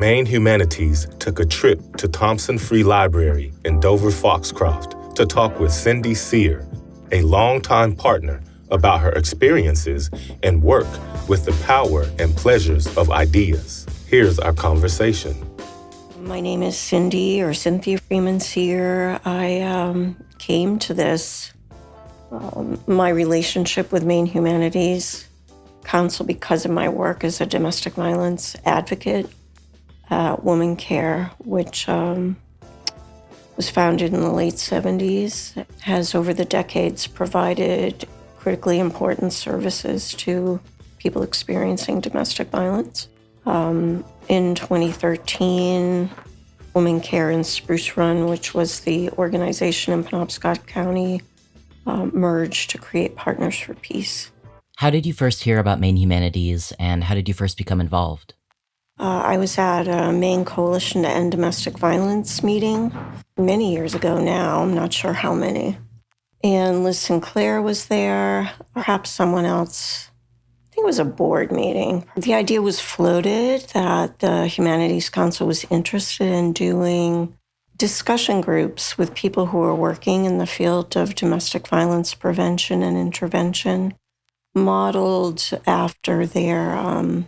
Maine Humanities took a trip to Thompson Free Library in Dover Foxcroft to talk with Cynthia Cyr, a longtime partner, about her experiences and work with the power and pleasures of ideas. Here's our conversation. My name is Cynthia Freeman Cyr. I came to this, my relationship with Maine Humanities Council because of my work as a domestic violence advocate at Woman Care, which was founded in the late 70s, has over the decades provided critically important services to people experiencing domestic violence. In 2013, Woman Care in Spruce Run, which was the organization in Penobscot County, merged to create Partners for Peace. How did you first hear about Maine Humanities, and how did you first become involved? I was at a Maine Coalition to End Domestic Violence meeting many years ago now, I'm not sure how many. And Liz Sinclair was there, perhaps someone else. I think it was a board meeting. The idea was floated that the Humanities Council was interested in doing discussion groups with people who are working in the field of domestic violence prevention and intervention, modeled after their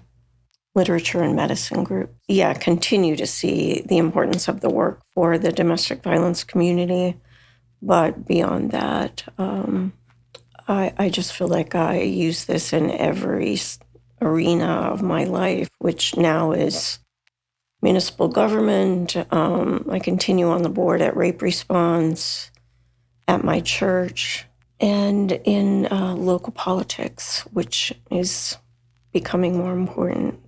literature and medicine group. Yeah, continue to see the importance of the work for the domestic violence community. But beyond that, I just feel like I use this in every arena of my life, which now is municipal government. I continue on the board at Rape Response, at my church, and in local politics, which is becoming more important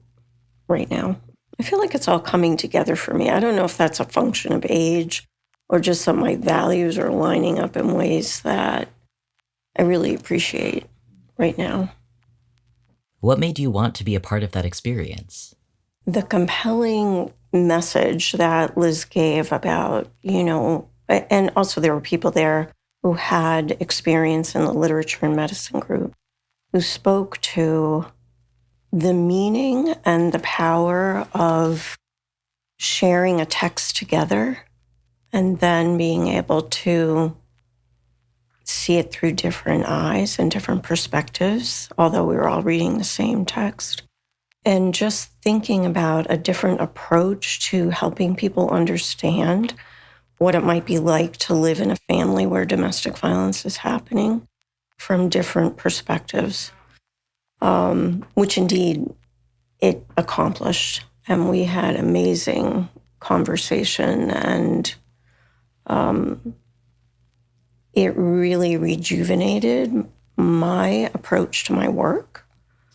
right now. I feel like it's all coming together for me. I don't know if that's a function of age or just that my values are lining up in ways that I really appreciate right now. What made you want to be a part of that experience? The compelling message that Liz gave about, and also there were people there who had experience in the literature and medicine group who spoke to the meaning and the power of sharing a text together and then being able to see it through different eyes and different perspectives, although we were all reading the same text. And just thinking about a different approach to helping people understand what it might be like to live in a family where domestic violence is happening from different perspectives, which indeed it accomplished. And we had amazing conversation, and it really rejuvenated my approach to my work.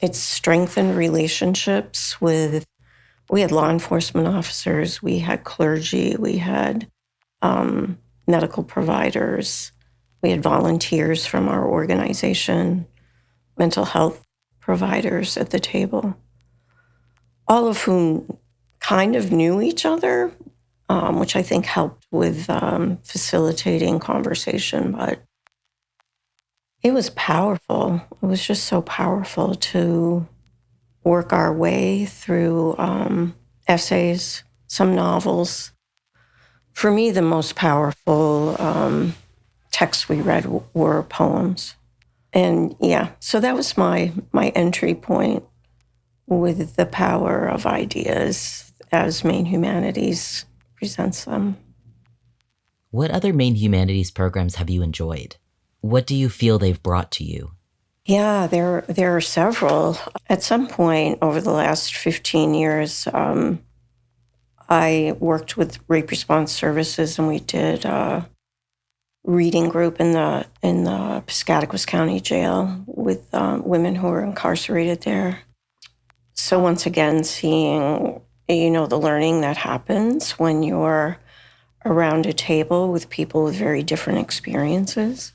It strengthened relationships we had law enforcement officers, we had clergy, we had medical providers, we had volunteers from our organization, mental health providers at the table, all of whom kind of knew each other, which I think helped with facilitating conversation. But it was powerful. It was just so powerful to work our way through essays, some novels. For me, the most powerful texts we read were poems. And yeah, so that was my entry point with the power of ideas as Maine Humanities presents them. What other Maine Humanities programs have you enjoyed? What do you feel they've brought to you? Yeah, there are several. At some point over the last 15 years, I worked with Rape Response Services, and we did a reading group in the Piscataquis County Jail with women who were incarcerated there. So once again, seeing, the learning that happens when you're around a table with people with very different experiences.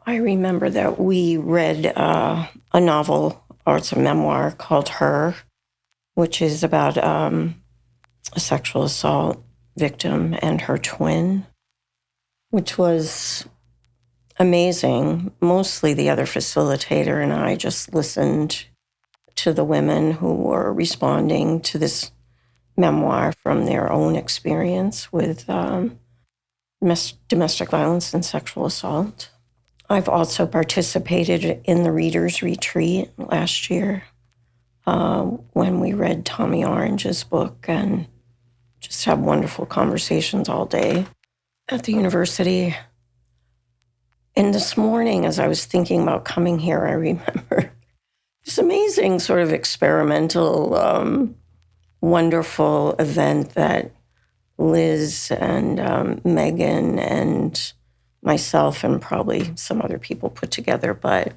I remember that we read a novel, or it's a memoir, called Her, which is about a sexual assault victim and her twin, which was amazing. Mostly the other facilitator and I just listened to the women who were responding to this memoir from their own experience with domestic violence and sexual assault. I've also participated in the Reader's Retreat last year when we read Tommy Orange's book and just had wonderful conversations all day at the university. And this morning, as I was thinking about coming here, I remember this amazing sort of experimental, wonderful event that Liz and Megan and myself and probably some other people put together. But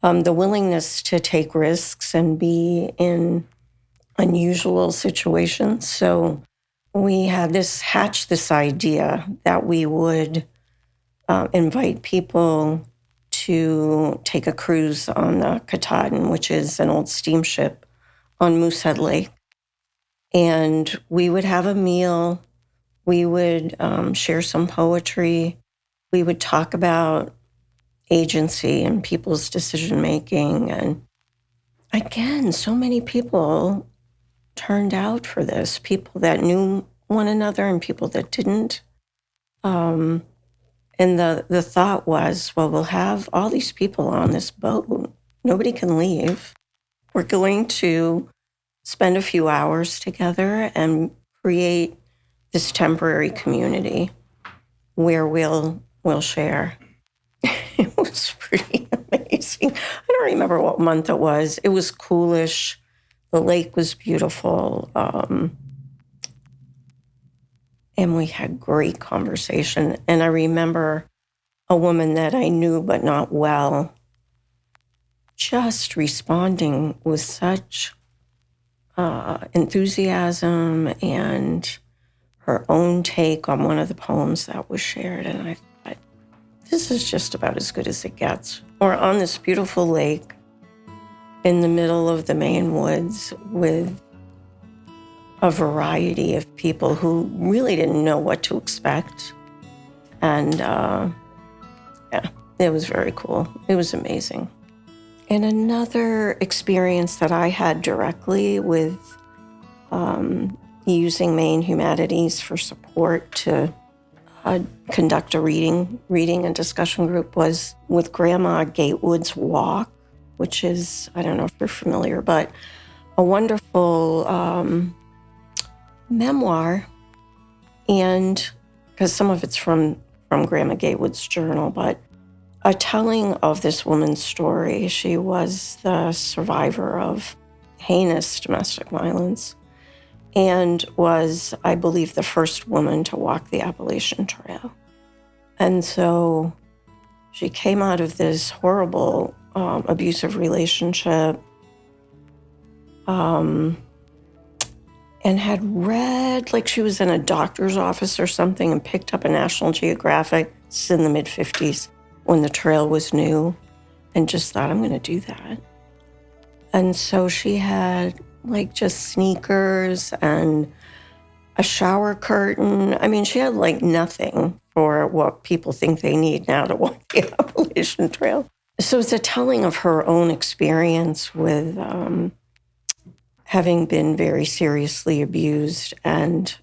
the willingness to take risks and be in unusual situations. So we had hatched this idea that we would invite people to take a cruise on the Katahdin, which is an old steamship on Moosehead Lake. And we would have a meal. We would share some poetry. We would talk about agency and people's decision-making. And again, so many people turned out for this, people that knew one another and people that didn't. And the thought was, well, we'll have all these people on this boat. Nobody can leave. We're going to spend a few hours together and create this temporary community where we'll share. It was pretty amazing. I don't remember what month it was. It was coolish. The lake was beautiful. And we had great conversation. And I remember a woman that I knew but not well just responding with such enthusiasm and her own take on one of the poems that was shared. And I thought, this is just about as good as it gets. Or on this beautiful lake in the middle of the Maine woods with a variety of people who really didn't know what to expect. And yeah, it was very cool. It was amazing. And another experience that I had directly with using Maine Humanities for support to conduct a reading and discussion group was with Grandma Gatewood's Walk, which is, I don't know if you're familiar, but a wonderful memoir. And because some of it's from Grandma Gatewood's journal, but a telling of this woman's story. She was the survivor of heinous domestic violence and was, I believe, the first woman to walk the Appalachian Trail. And so she came out of this horrible abusive relationship and had read, like she was in a doctor's office or something and picked up a National Geographic. This is in the mid-50s when the trail was new, and just thought, I'm going to do that. And so she had like just sneakers and a shower curtain. I mean, she had like nothing for what people think they need now to walk the Appalachian Trail. So it's a telling of her own experience with having been very seriously abused and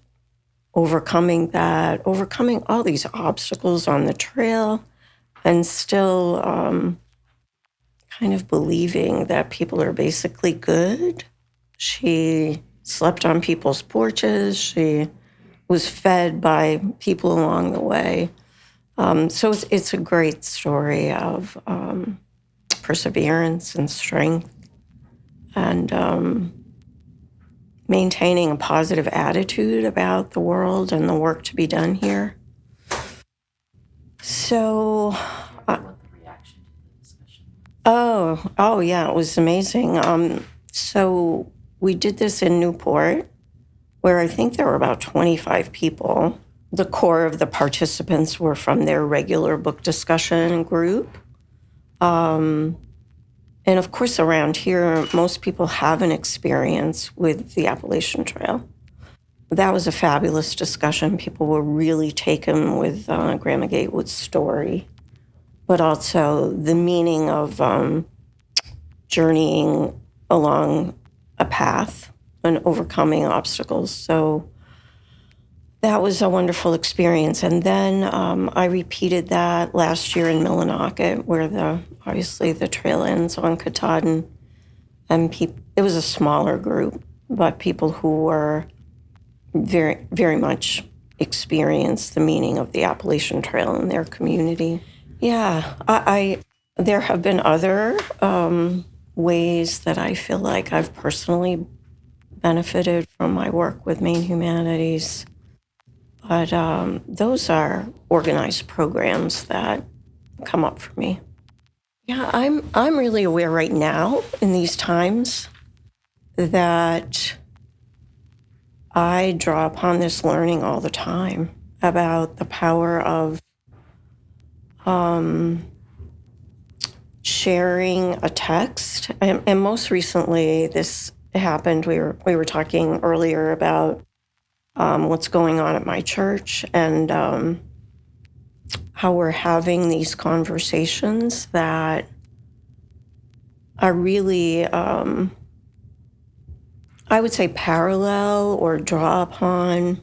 overcoming all these obstacles on the trail, and still kind of believing that people are basically good. She slept on people's porches. She was fed by people along the way. So it's a great story of perseverance and strength and maintaining a positive attitude about the world and the work to be done here. So, oh yeah, it was amazing. So we did this in Newport, where I think there were about 25 people. The core of the participants were from their regular book discussion group. And of course, around here, most people have an experience with the Appalachian Trail. That was a fabulous discussion. People were really taken with Grandma Gatewood's story, but also the meaning of journeying along a path and overcoming obstacles. So that was a wonderful experience. And then I repeated that last year in Millinocket, where obviously the trail ends on Katahdin. And it was a smaller group, but people who were very, very much experienced the meaning of the Appalachian Trail in their community. Yeah, there have been other ways that I feel like I've personally benefited from my work with Maine Humanities. But those are organized programs that come up for me. Yeah, I'm really aware right now in these times that I draw upon this learning all the time about the power of sharing a text. And most recently, this happened. We were talking earlier about what's going on at my church and how we're having these conversations that are really, I would say, parallel or draw upon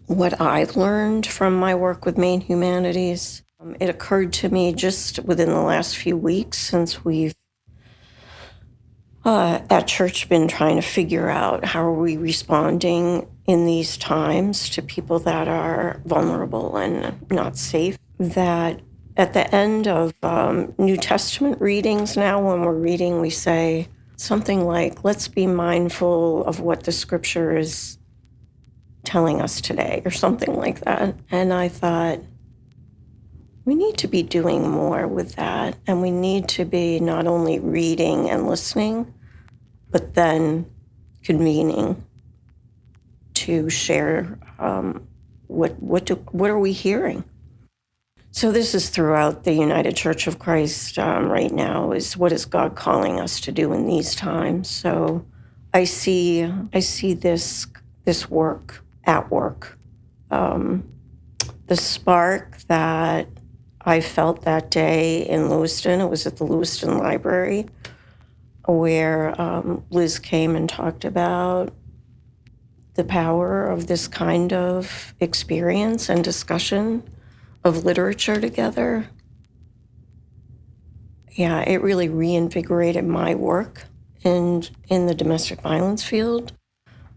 what I've learned from my work with Maine Humanities. It occurred to me just within the last few weeks, since we've at church been trying to figure out how are we responding in these times to people that are vulnerable and not safe, that at the end of New Testament readings now, when we're reading, we say something like, let's be mindful of what the scripture is telling us today, or something like that. And I thought, we need to be doing more with that. And we need to be not only reading and listening, but then convening to share what are we hearing. So this is throughout the United Church of Christ right now, is what is God calling us to do in these times. So I see this work at work. The spark that I felt that day in Lewiston, it was at the Lewiston Library, where Liz came and talked about the power of this kind of experience and discussion of literature together. Yeah, it really reinvigorated my work in the domestic violence field.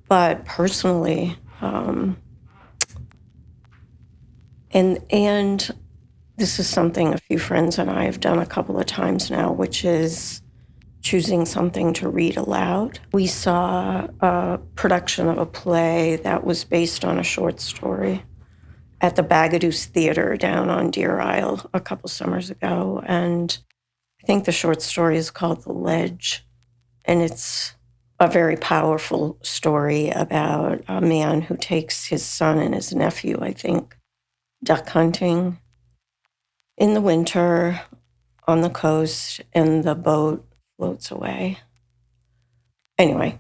But personally, and this is something a few friends and I have done a couple of times now, which is choosing something to read aloud. We saw a production of a play that was based on a short story at the Bagaduce Theater down on Deer Isle a couple summers ago. And I think the short story is called The Ledge. And it's a very powerful story about a man who takes his son and his nephew, I think, duck hunting in the winter on the coast, and the boat floats away. Anyway,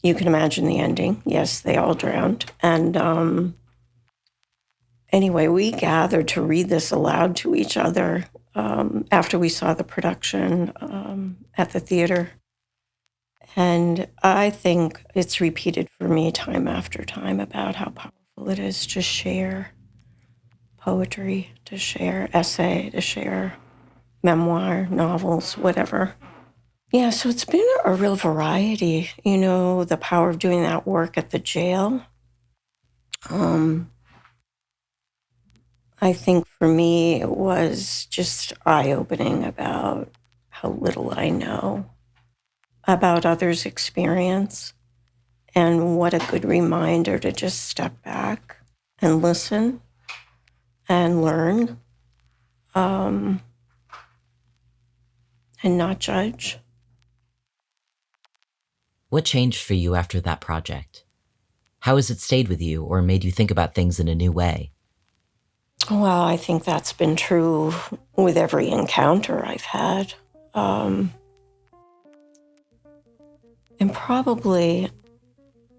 you can imagine the ending. Yes, they all drowned. And anyway, we gathered to read this aloud to each other after we saw the production at the theater. And I think it's repeated for me time after time about how powerful it is to share poetry, to share essay, to share memoir, novels, whatever. Yeah, so it's been a real variety, the power of doing that work at the jail. I think for me, it was just eye-opening about how little I know about others' experience, and what a good reminder to just step back and listen and learn, and not judge. What changed for you after that project? How has it stayed with you or made you think about things in a new way? Well, I think that's been true with every encounter I've had. And probably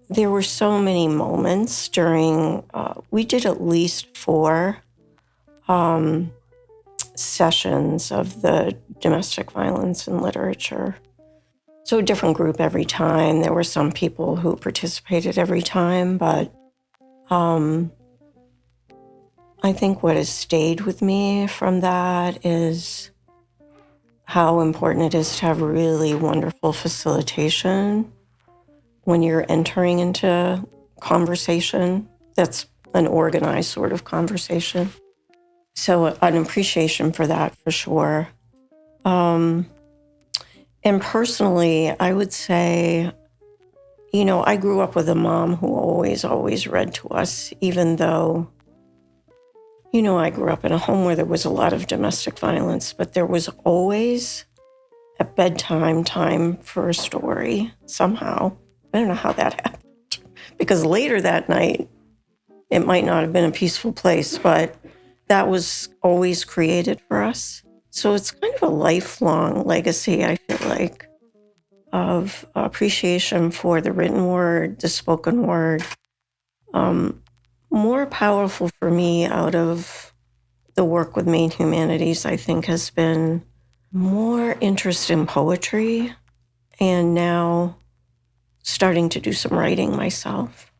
there were so many moments during, we did at least 4 sessions of the domestic violence in literature. So a different group every time. There were some people who participated every time, but I think what has stayed with me from that is how important it is to have really wonderful facilitation when you're entering into conversation that's an organized sort of conversation. So an appreciation for that for sure. And personally, I would say, I grew up with a mom who always read to us, even though, I grew up in a home where there was a lot of domestic violence, but there was always at bedtime time for a story somehow. I don't know how that happened, because later that night, it might not have been a peaceful place, but that was always created for us. So it's kind of a lifelong legacy, I feel like, of appreciation for the written word, the spoken word. More powerful for me out of the work with Maine Humanities, I think, has been more interest in poetry and now starting to do some writing myself.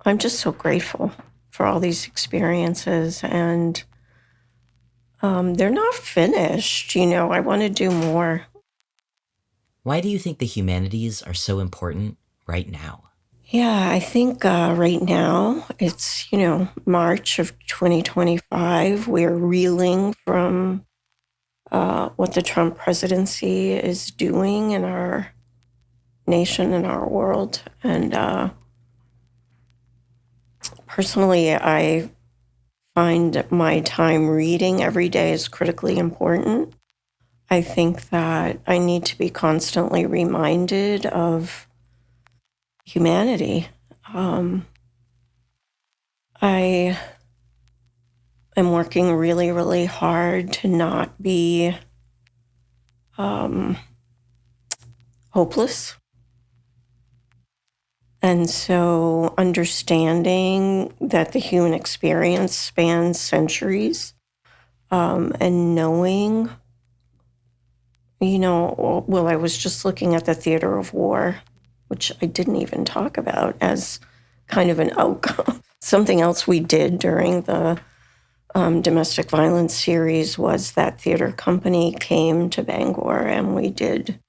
I'm just so grateful for all these experiences, and they're not finished. I want to do more. Why do you think the humanities are so important right now? Yeah, I think right now it's, March of 2025. We're reeling from what the Trump presidency is doing in our nation and our world. And personally, I find my time reading every day is critically important. I think that I need to be constantly reminded of humanity. I am working really, really hard to not be hopeless. And so understanding that the human experience spans centuries, and knowing, I was just looking at the theater of war, which I didn't even talk about as kind of an outcome. Something else we did during the domestic violence series was that theater company came to Bangor and we did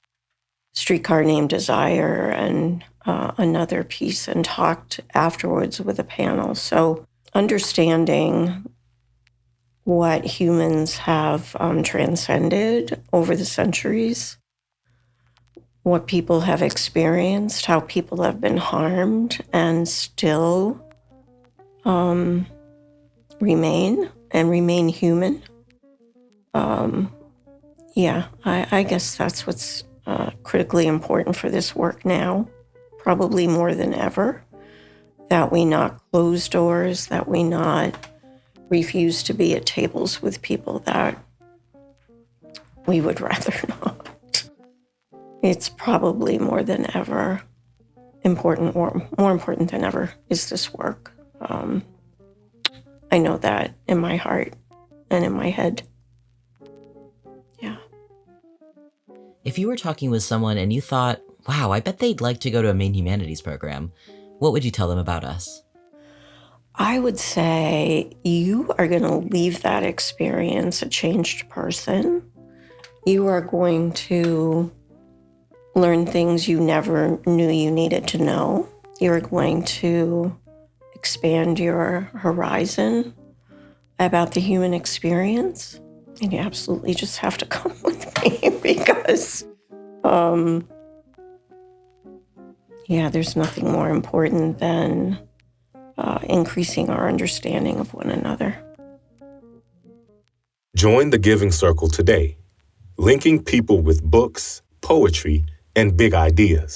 Streetcar Named Desire and another piece and talked afterwards with a panel. So understanding what humans have transcended over the centuries, what people have experienced, how people have been harmed and still remain human. I guess that's what's critically important for this work now, probably more than ever, that we not close doors, that we not refuse to be at tables with people that we would rather not. It's probably more than ever important, or more important than ever, is this work. I know that in my heart and in my head. Yeah. If you were talking with someone and you thought, wow, I bet they'd like to go to a Maine Humanities program, what would you tell them about us? I would say you are going to leave that experience a changed person. You are going to learn things you never knew you needed to know. You're going to expand your horizon about the human experience. And you absolutely just have to come with me because, there's nothing more important than increasing our understanding of one another. Join the Giving Circle today, linking people with books, poetry, and big ideas.